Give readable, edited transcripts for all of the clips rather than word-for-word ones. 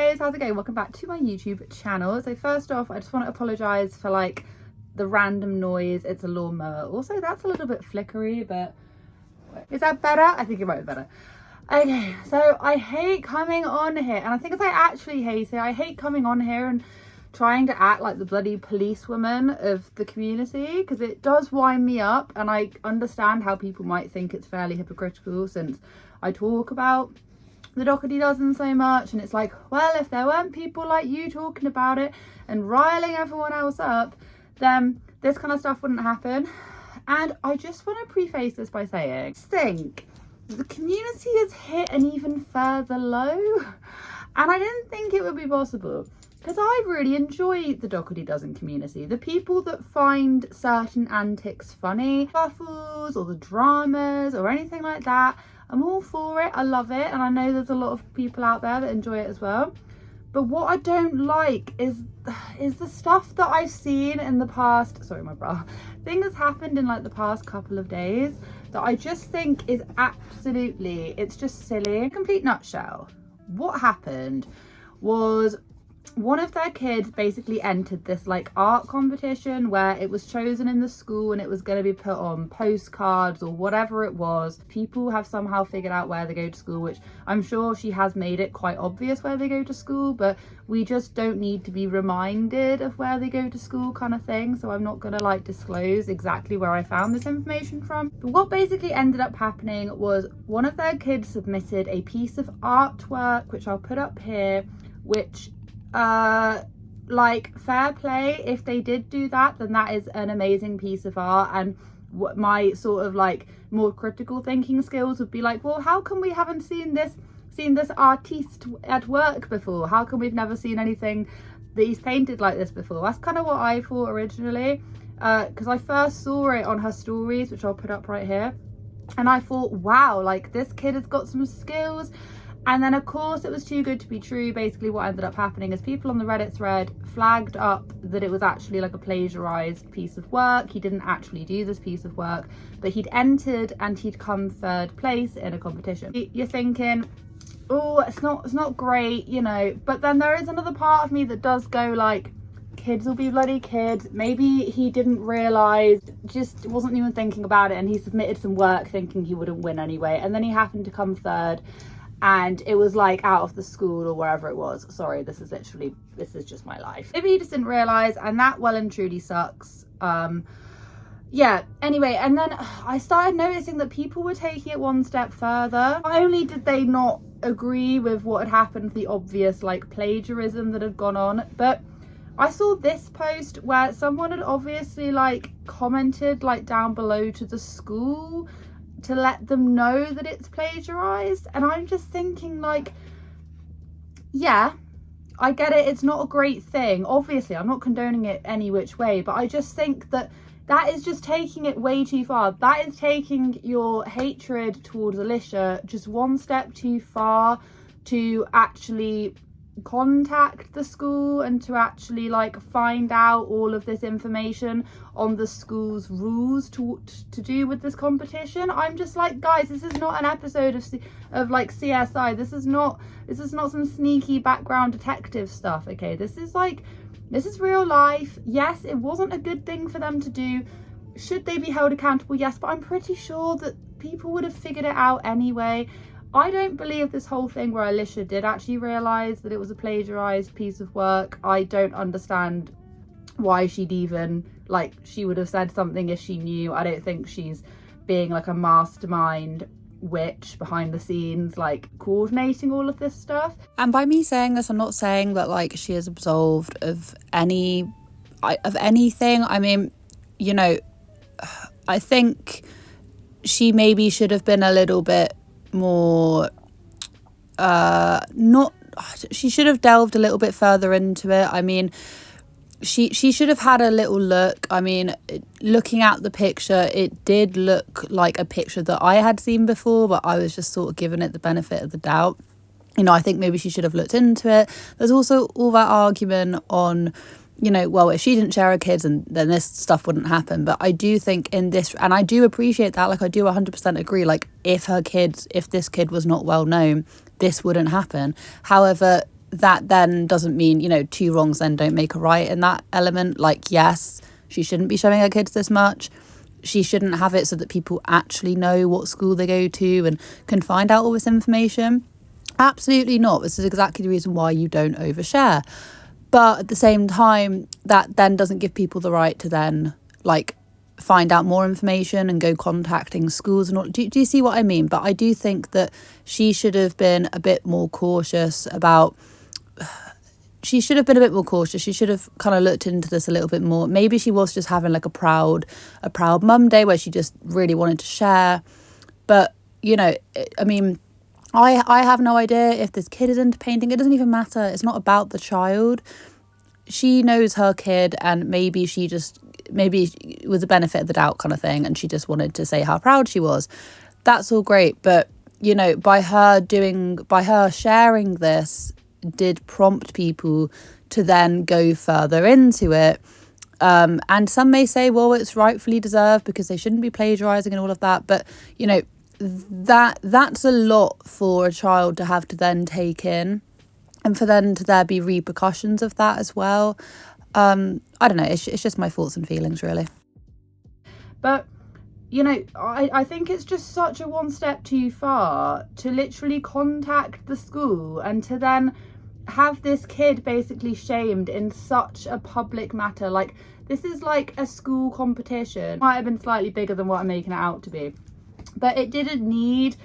guys, how's it going? Welcome back to my YouTube channel. So first off, I just want to apologise for like the random noise. It's a lawnmower. Also, that's a little bit flickery, but is that better? I think it might be better. Okay, so I hate coming on here, and I think I actually hate it. I hate coming on here and trying to act like the bloody policewoman of the community, because it does wind me up, and I understand how people might think it's fairly hypocritical since I talk about the Dougherty Dozen so much, and it's like, well, if there weren't people like you talking about it and riling everyone else up, then this kind of stuff wouldn't happen. And I just want to preface this by saying, I think the community has hit an even further low, and I didn't think it would be possible, because I really enjoy the Dougherty Dozen community. The people that find certain antics funny, buffles or the dramas or anything like that, I'm all for it. I love it, and I know there's a lot of people out there that enjoy it as well. But what I don't like is the stuff that I've seen in the past, sorry my bra, thing that's happened in like the past couple of days that I just think is absolutely, it's just silly. In a complete nutshell, what happened was one of their kids basically entered this like art competition where it was chosen in the school and it was going to be put on postcards or whatever it was. People have somehow figured out where they go to school, which I'm sure she has made it quite obvious where they go to school, but we just don't need to be reminded of where they go to school kind of thing. So I'm not going to like disclose exactly where I found this information from. But what basically ended up happening was one of their kids submitted a piece of artwork, which I'll put up here, which like, fair play if they did do that, then that is an amazing piece of art. And what my sort of like more critical thinking skills would be like, well, how come we haven't seen this artiste at work before? How come we've never seen anything that he's painted like this before? That's kind of what I thought originally, because I first saw it on her stories, which I'll put up right here, and I thought, wow, like this kid has got some skills. And then of course it was too good to be true. Basically what ended up happening is people on the Reddit thread flagged up that it was actually like a plagiarized piece of work. He didn't actually do this piece of work, but he'd entered and he'd come third place in a competition. You're thinking, oh, it's not great, you know, but then there is another part of me that does go like, kids will be bloody kids. Maybe he didn't realize, just wasn't even thinking about it, and he submitted some work thinking he wouldn't win anyway, and then he happened to come third. And it was like out of the school or wherever it was. Sorry, this is just my life. Maybe he just didn't realise, and that well and truly sucks. Yeah, anyway, and then I started noticing that people were taking it one step further. Not only did they not agree with what had happened, the obvious like plagiarism that had gone on, but I saw this post where someone had obviously like commented like down below to the school to let them know that it's plagiarized. And I'm just thinking like, yeah, I get it, it's not a great thing, obviously I'm not condoning it any which way, but I just think that that is just taking it way too far. That is taking your hatred towards Alicia just one step too far, to actually contact the school and to actually like find out all of this information on the school's rules to do with this competition. I'm just like, guys, this is not an episode of like CSI. This is not some sneaky background detective stuff, okay? This is real life. Yes, it wasn't a good thing for them to do. Should they be held accountable? Yes, but I'm pretty sure that people would have figured it out anyway. I don't believe this whole thing where Alicia did actually realise that it was a plagiarised piece of work. I don't understand why she'd even, like, she would have said something if she knew. I don't think she's being like a mastermind witch behind the scenes, like coordinating all of this stuff. And by me saying this, I'm not saying that like she is absolved of anything. I mean, you know, I think she maybe should have been a little bit more she should have delved a little bit further into it. I mean, she should have had a little look. I mean, looking at the picture, it did look like a picture that I had seen before, but I was just sort of giving it the benefit of the doubt. You know, I think maybe she should have looked into it. There's also all that argument on, you know, well, if she didn't share her kids, and then this stuff wouldn't happen. But I do think in this, and I do appreciate that, like I do 100% agree, like if this kid was not well known, this wouldn't happen. However, that then doesn't mean, you know, two wrongs then don't make a right in that element. Like, yes, she shouldn't be showing her kids this much. She shouldn't have it so that people actually know what school they go to and can find out all this information. Absolutely not. This is exactly the reason why you don't overshare. But at the same time, that then doesn't give people the right to then, like, find out more information and go contacting schools and all. Do you see what I mean? But I do think that she should have been a bit more cautious about... She should have been a bit more cautious. She should have kind of looked into this a little bit more. Maybe she was just having like a proud mum day where she just really wanted to share. But, you know, I mean, I have no idea if this kid is into painting. It doesn't even matter. It's not about the child. She knows her kid, and maybe it was a benefit of the doubt kind of thing, and she just wanted to say how proud she was. That's all great. But, you know, by her sharing this, did prompt people to then go further into it, and some may say, well, it's rightfully deserved because they shouldn't be plagiarizing and all of that, but you know, that's a lot for a child to have to then take in, and for then to there be repercussions of that as well. I don't know, it's just my thoughts and feelings, really. But you know, I think it's just such a one step too far to literally contact the school and to then have this kid basically shamed in such a public matter. Like, this is like a school competition. It might have been slightly bigger than what I'm making it out to be, but it didn't need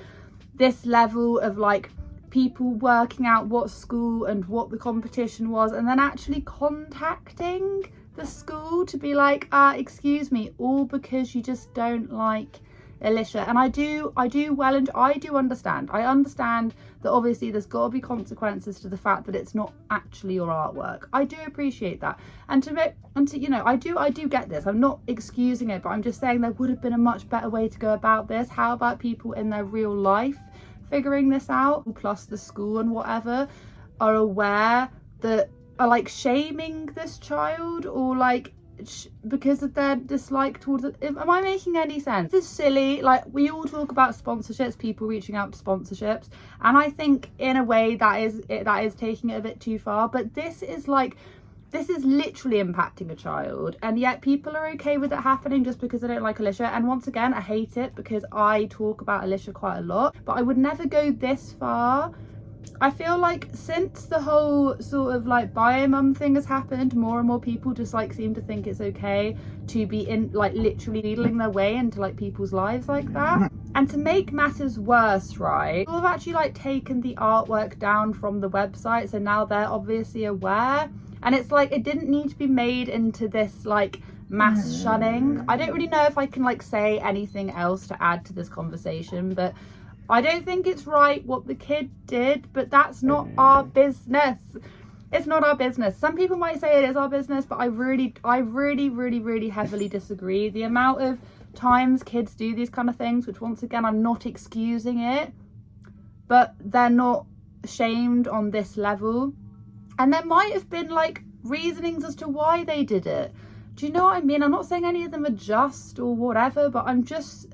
this level of like people working out what school and what the competition was and then actually contacting the school to be like, excuse me, all because you just don't like Alicia. And I do understand. I understand that obviously there's got to be consequences to the fact that it's not actually your artwork. I do appreciate that, and to you know, I do get this. I'm not excusing it, but I'm just saying there would have been a much better way to go about this. How about people in their real life figuring this out, plus the school and whatever are aware that are like shaming this child or like because of their dislike towards it. Am I making any sense? This is silly. Like, we all talk about sponsorships, people reaching out to sponsorships, and I think in a way that is taking it a bit too far. But this is literally impacting a child, and yet people are okay with it happening just because they don't like Alicia. And once again, I hate it because I talk about Alicia quite a lot, but I would never go this far. I feel like since the whole sort of like bio mum thing has happened, more and more people just like seem to think it's okay to be in like literally needling their way into like people's lives like that. And to make matters worse, right, people have actually like taken the artwork down from the website, so now they're obviously aware. And it's like, it didn't need to be made into this like mass shunning. I don't really know if I can like say anything else to add to this conversation, but I don't think it's right what the kid did, but that's not our business. It's not our business. Some people might say it is our business, but I really heavily disagree. The amount of times kids do these kind of things, which once again, I'm not excusing it, but they're not shamed on this level. And there might have been like reasonings as to why they did it. Do you know what I mean? I'm not saying any of them are just or whatever, but I'm just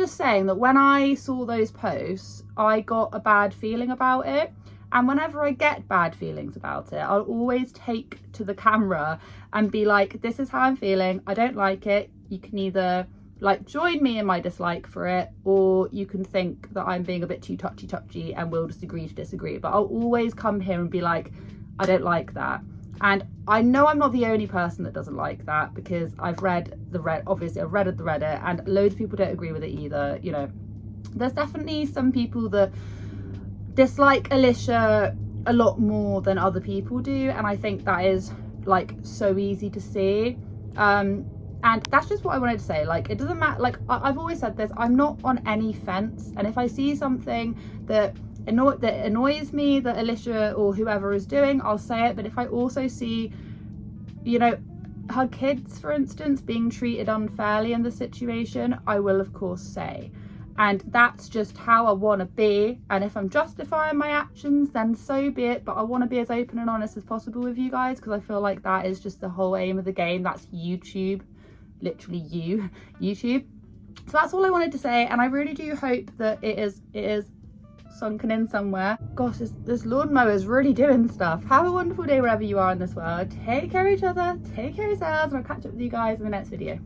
saying that when I saw those posts, I got a bad feeling about it. And whenever I get bad feelings about it, I'll always take to the camera and be like, this is how I'm feeling. I don't like it. You can either like join me in my dislike for it, or you can think that I'm being a bit too touchy and we'll just agree to disagree. But I'll always come here and be like, I don't like that. And I know I'm not the only person that doesn't like that, because I've read the Reddit, and loads of people don't agree with it either. You know, there's definitely some people that dislike Alicia a lot more than other people do, and I think that is like so easy to see. And that's just what I wanted to say. Like, it doesn't matter. Like, I've always said this, I'm not on any fence, and if I see something that annoys me that Alicia or whoever is doing, I'll say it. But if I also see, you know, her kids, for instance, being treated unfairly in the situation, I will of course say. And that's just how I want to be. And if I'm justifying my actions, then so be it. But I want to be as open and honest as possible with you guys, because I feel like that is just the whole aim of the game. That's YouTube, literally YouTube. So that's all I wanted to say, and I really do hope that it is sunken in somewhere. Gosh, this lawnmower is really doing stuff. Have a wonderful day wherever you are in this world. Take care of each other, take care of yourselves, and I'll catch up with you guys in the next video.